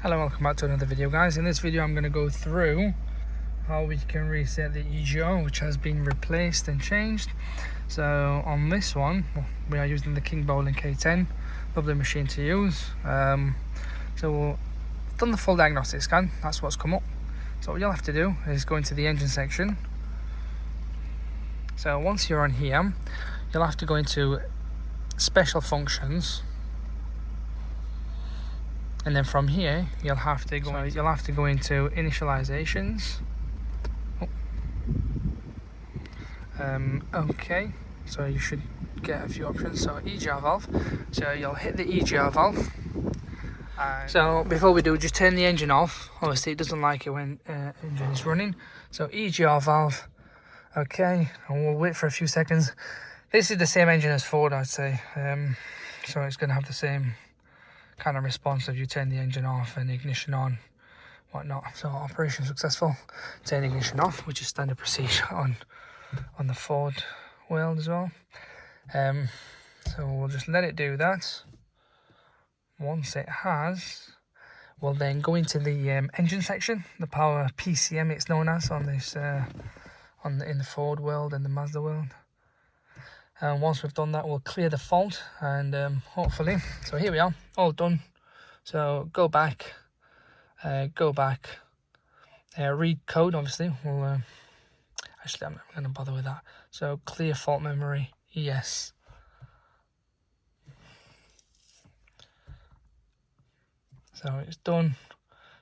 Hello, welcome back to another video, guys. In this video I'm going to go through how we can reset the EGR, which has been replaced and changed. So on this one we are using the King Bowling K10. Lovely machine to use. So we've done the full diagnostic scan. That's what's come up. So what you'll have to do is go into the engine section. So once you're on here, you'll have to go into special functions. And then from here, you'll have to go into initializations. Okay, so you should get a few options. So EGR valve. So you'll hit the EGR valve. So before we do, just turn the engine off. Obviously, it doesn't like it when engine is running. So EGR valve. Okay, and we'll wait for a few seconds. This is the same engine as Ford, I'd say. So it's going to have the same kind of response if you turn the engine off and ignition on, whatnot. So operation successful. Turn ignition off, which is standard procedure on the Ford world as well. So we'll just let it do that. Once it has, we'll then go into the engine section, the power PCM it's known as on this in the Ford world and the Mazda world. And once we've done that, we'll clear the fault and hopefully, so here we are, all done. So go back, read code, obviously. We'll actually, I'm not going to bother with that. So clear fault memory, yes. So it's done.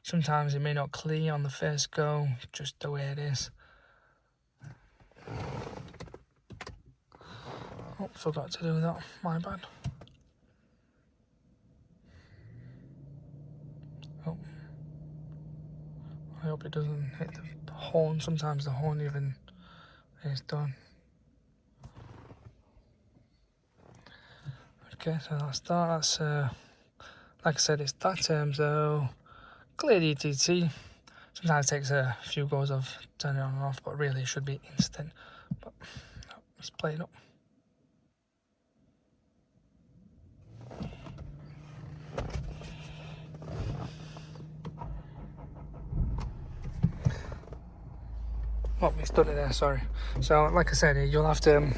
Sometimes it may not clear on the first go, just the way it is. Oh, forgot to do that, my bad. Oh, I hope it doesn't hit the horn. Sometimes the horn even is done. Okay, so that's that. That's like I said, it's that term. So clear DTT. Sometimes it takes a few goes of turning it on and off, but really it should be instant. But let's play it up. Oh, it's done it there, sorry. So, like I said, you'll have to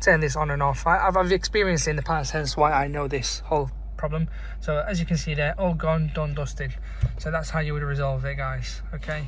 turn this on and off. I've experienced it in the past, hence why I know this whole problem. So, as you can see there, all gone, done, dusted. So, that's how you would resolve it, guys, okay?